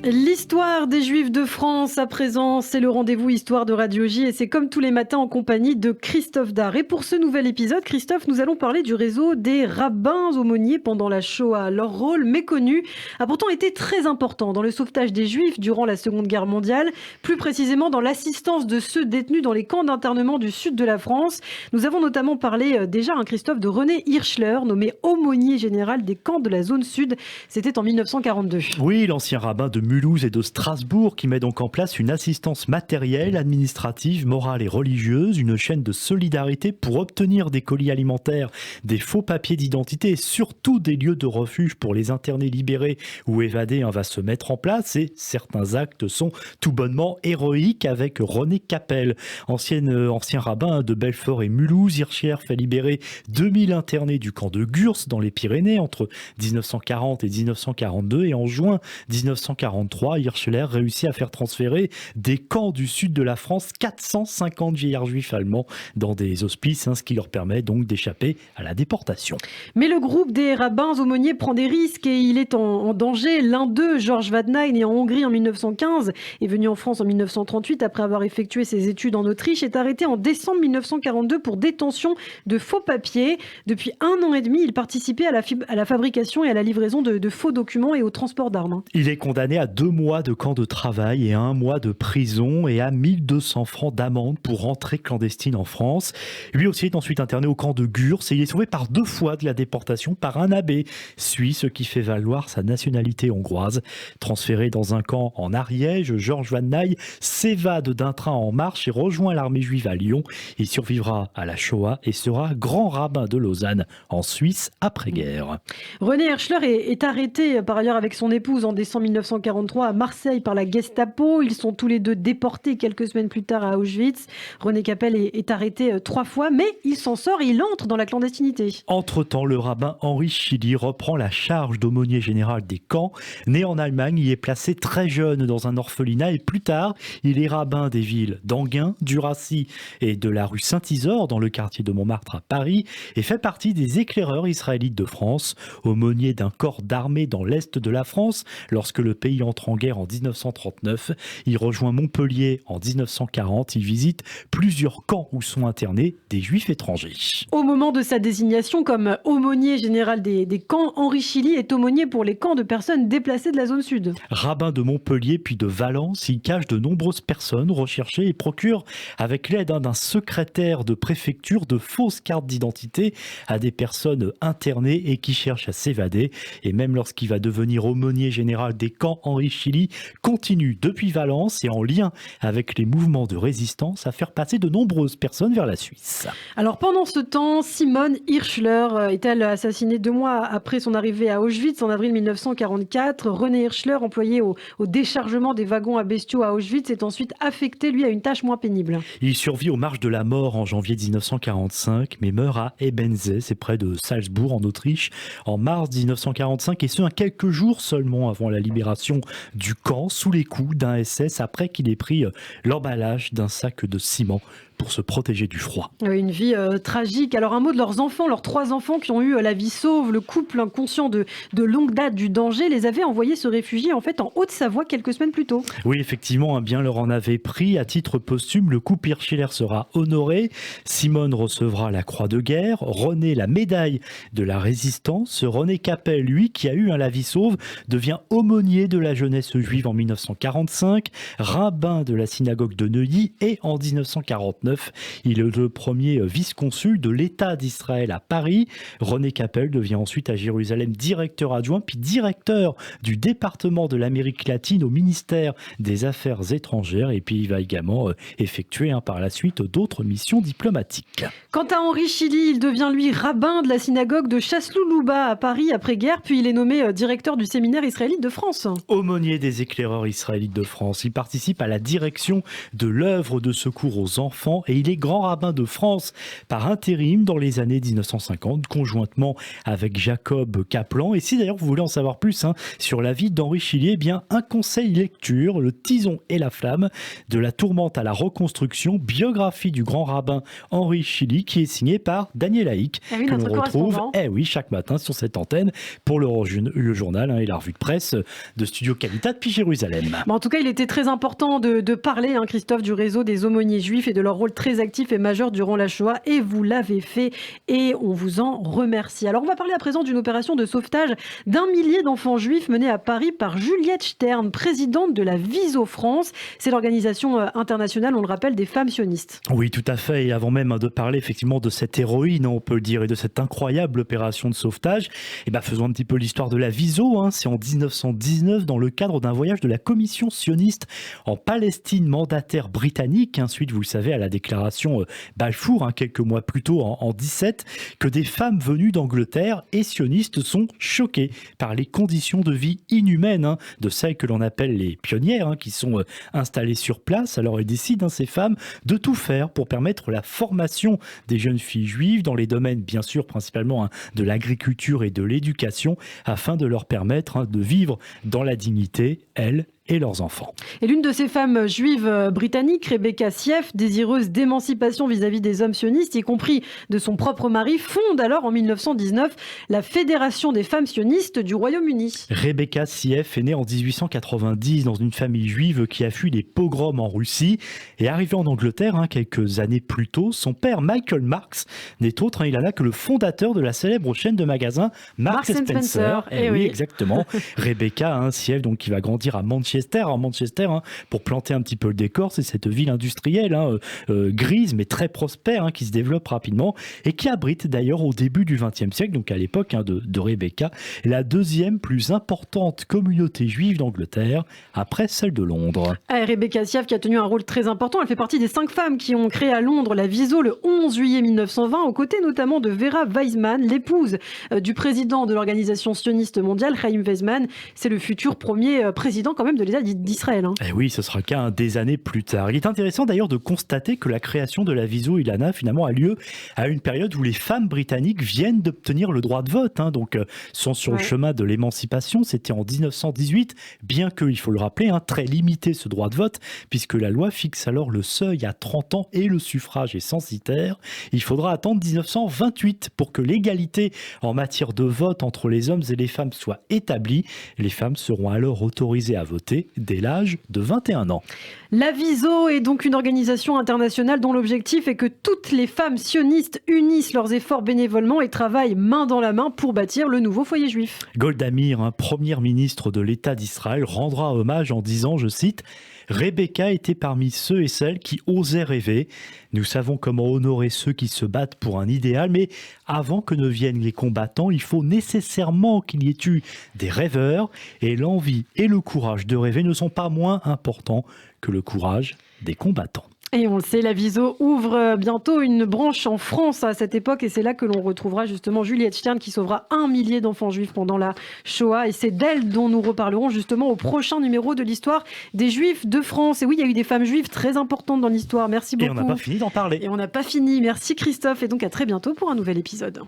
L'histoire des Juifs de France, à présent, c'est le rendez-vous Histoire de Radio J et c'est comme tous les matins en compagnie de Christophe Dard. Et pour ce nouvel épisode, Christophe, nous allons parler du réseau des rabbins aumôniers pendant la Shoah. Leur rôle méconnu a pourtant été très important dans le sauvetage des Juifs durant la Seconde Guerre mondiale, plus précisément dans l'assistance de ceux détenus dans les camps d'internement du sud de la France. Nous avons notamment parlé déjà, Christophe, de René Hirschler, nommé aumônier général des camps de la zone sud. C'était en 1942. Oui, l'ancien rabbin de Mulhouse et de Strasbourg qui met donc en place une assistance matérielle, administrative, morale et religieuse, une chaîne de solidarité pour obtenir des colis alimentaires, des faux papiers d'identité et surtout des lieux de refuge pour les internés libérés ou évadés va se mettre en place et certains actes sont tout bonnement héroïques avec René Capel, ancien rabbin de Belfort et Mulhouse. Hirschler fait libérer 2000 internés du camp de Gurs dans les Pyrénées entre 1940 et 1942 et en juin 1943, Hirschler réussit à faire transférer des camps du sud de la France 450 vieillards juifs allemands dans des hospices, ce qui leur permet donc d'échapper à la déportation. Mais le groupe des rabbins aumôniers prend des risques et il est en danger. L'un d'eux, Georges Vadnai, né en Hongrie en 1915, est venu en France en 1938 après avoir effectué ses études en Autriche, est arrêté en décembre 1942 pour détention de faux papiers. Depuis 1 an et demi, il participait à la fabrication et à la livraison de faux documents et au transport d'armes. Il est condamné à 2 mois de camp de travail et 1 mois de prison et à 1200 francs d'amende pour entrée clandestine en France. Lui aussi est ensuite interné au camp de Gurs et il est sauvé par 2 fois de la déportation par un abbé suisse qui fait valoir sa nationalité hongroise. Transféré dans un camp en Ariège, Georges Vadnai s'évade d'un train en marche et rejoint l'armée juive à Lyon. Il survivra à la Shoah et sera grand rabbin de Lausanne en Suisse après-guerre. René Hirschler est arrêté par ailleurs avec son épouse en décembre 1943 à Marseille par la Gestapo. Ils sont tous les deux déportés quelques semaines plus tard à Auschwitz. René Capel est arrêté 3 fois, mais il s'en sort et il entre dans la clandestinité. Entre-temps, le rabbin Henri Chili reprend la charge d'aumônier général des camps. Né en Allemagne, il est placé très jeune dans un orphelinat et plus tard, il est rabbin des villes d'Anguin, Duracy et de la rue Saint-Isore dans le quartier de Montmartre à Paris et fait partie des éclaireurs israélites de France, aumônier d'un corps d'armée dans l'est de la France. Lorsque le pays entre en guerre en 1939, il rejoint Montpellier en 1940. Il visite plusieurs camps où sont internés des juifs étrangers. Au moment de sa désignation comme aumônier général des camps, Henri Chili est aumônier pour les camps de personnes déplacées de la zone sud. Rabbin de Montpellier puis de Valence, il cache de nombreuses personnes recherchées et procure avec l'aide d'un secrétaire de préfecture de fausses cartes d'identité à des personnes internées et qui cherchent à s'évader. Et même lorsqu'il va devenir aumônier général des camps, Henri Chili continue depuis Valence et en lien avec les mouvements de résistance à faire passer de nombreuses personnes vers la Suisse. Alors pendant ce temps, Simone Hirschler est-elle assassinée 2 mois après son arrivée à Auschwitz en avril 1944. René Hirschler, employé au déchargement des wagons à bestiaux à Auschwitz, est ensuite affecté, lui, à une tâche moins pénible. Il survit aux marches de la mort en janvier 1945, mais meurt à Ebensee, c'est près de Salzbourg en Autriche, en mars 1945, et ce, quelques jours seulement avant la libération du camp, sous les coups d'un SS, après qu'il ait pris l'emballage d'un sac de ciment pour se protéger du froid. Une vie tragique. Alors un mot de leurs enfants, leurs 3 enfants qui ont eu la vie sauve. Le couple, inconscient de longue date du danger, les avait envoyés se réfugier en fait en Haute-Savoie quelques semaines plus tôt. Oui, effectivement, bien leur en avait pris. À titre posthume, le couple Hirschler sera honoré. Simone recevra la croix de guerre, René la médaille de la résistance. René Capel, lui, qui a eu la vie sauve, devient aumônier de la jeunesse juive en 1945, rabbin de la synagogue de Neuilly et en 1949, il est le premier vice-consul de l'État d'Israël à Paris. René Capel devient ensuite à Jérusalem directeur adjoint, puis directeur du département de l'Amérique latine au ministère des Affaires étrangères. Et puis il va également effectuer par la suite d'autres missions diplomatiques. Quant à Henri Chili, il devient lui rabbin de la synagogue de Chasseloup-Louba à Paris après-guerre, puis il est nommé directeur du séminaire israélite de France. Aumônier des éclaireurs israélites de France, il participe à la direction de l'œuvre de secours aux enfants ans et il est grand rabbin de France par intérim dans les années 1950, conjointement avec Jacob Kaplan. Et si d'ailleurs vous voulez en savoir plus sur la vie d'Henri Chilier, eh bien un conseil lecture, Le Tison et la Flamme, de la tourmente à la reconstruction, biographie du grand rabbin Henri Chilier, qui est signé par Daniel Haïk, que l'on retrouve chaque matin sur cette antenne pour le journal et la revue de presse de Studio Qualité depuis Jérusalem. En tout cas, il était très important de parler, Christophe, du réseau des aumôniers juifs et de leur rôle très actif et majeur durant la Shoah, et vous l'avez fait et on vous en remercie. Alors on va parler à présent d'une opération de sauvetage d'1 millier d'enfants juifs menée à Paris par Juliette Stern, présidente de la Viso France. C'est l'organisation internationale, on le rappelle, des femmes sionistes. Oui, tout à fait. Et avant même de parler effectivement de cette héroïne, on peut le dire, et de cette incroyable opération de sauvetage, faisons un petit peu l'histoire de la Viso. C'est en 1919, dans le cadre d'un voyage de la commission sioniste en Palestine, mandataire britannique, suite, vous le savez, à la déclaration Balfour, quelques mois plus tôt, en 17, que des femmes venues d'Angleterre et sionistes sont choquées par les conditions de vie inhumaines de celles que l'on appelle les pionnières, qui sont installées sur place. Alors elles décident, ces femmes, de tout faire pour permettre la formation des jeunes filles juives dans les domaines, bien sûr, principalement de l'agriculture et de l'éducation, afin de leur permettre de vivre dans la dignité, elles et leurs enfants. Et l'une de ces femmes juives britanniques, Rebecca Sief, désireuse d'émancipation vis-à-vis des hommes sionistes, y compris de son propre mari, fonde alors en 1919 la Fédération des femmes sionistes du Royaume-Uni. Rebecca Sief est née en 1890 dans une famille juive qui a fui les pogroms en Russie et arrivée en Angleterre quelques années plus tôt. Son père, Michael Marks, n'est autre, il en a que le fondateur de la célèbre chaîne de magasins Marks & Spencer. Et oui, exactement. Rebecca Sief, donc, qui va grandir à Manchester, pour planter un petit peu le décor, c'est cette ville industrielle grise mais très prospère qui se développe rapidement et qui abrite d'ailleurs au début du XXe siècle, donc à l'époque de Rebecca, la deuxième plus importante communauté juive d'Angleterre après celle de Londres. Rebecca Sief qui a tenu un rôle très important, elle fait partie des 5 femmes qui ont créé à Londres la Viso le 11 juillet 1920, aux côtés notamment de Vera Weizmann, l'épouse du président de l'organisation sioniste mondiale, Chaim Weizmann. C'est le futur premier président quand même de l'État d'Israël. Et oui, ce sera qu'un des années plus tard. Il est intéressant d'ailleurs de constater que la création de la Viso Ilana finalement a lieu à une période où les femmes britanniques viennent d'obtenir le droit de vote, donc sont sur le chemin de l'émancipation. C'était en 1918, bien que, il faut le rappeler, très limité ce droit de vote, puisque la loi fixe alors le seuil à 30 ans et le suffrage est censitaire. Il faudra attendre 1928 pour que l'égalité en matière de vote entre les hommes et les femmes soit établie. Les femmes seront alors autorisées à voter dès l'âge de 21 ans. La Viso est donc une organisation internationale dont l'objectif est que toutes les femmes sionistes unissent leurs efforts bénévolement et travaillent main dans la main pour bâtir le nouveau foyer juif. Golda Meir, première ministre de l'État d'Israël, rendra hommage en disant, je cite, « Rebecca était parmi ceux et celles qui osaient rêver. Nous savons comment honorer ceux qui se battent pour un idéal, mais avant que ne viennent les combattants, il faut nécessairement qu'il y ait eu des rêveurs et l'envie et le courage de rêver ne sont pas moins importants que le courage des combattants. » Et on le sait, la Viso ouvre bientôt une branche en France à cette époque et c'est là que l'on retrouvera justement Juliette Stern qui sauvera 1 millier d'enfants juifs pendant la Shoah et c'est d'elle dont nous reparlerons justement au prochain numéro de l'histoire des Juifs de France. Et oui, il y a eu des femmes juives très importantes dans l'histoire. Merci beaucoup. Et on n'a pas fini d'en parler. Et on n'a pas fini. Merci Christophe et donc à très bientôt pour un nouvel épisode.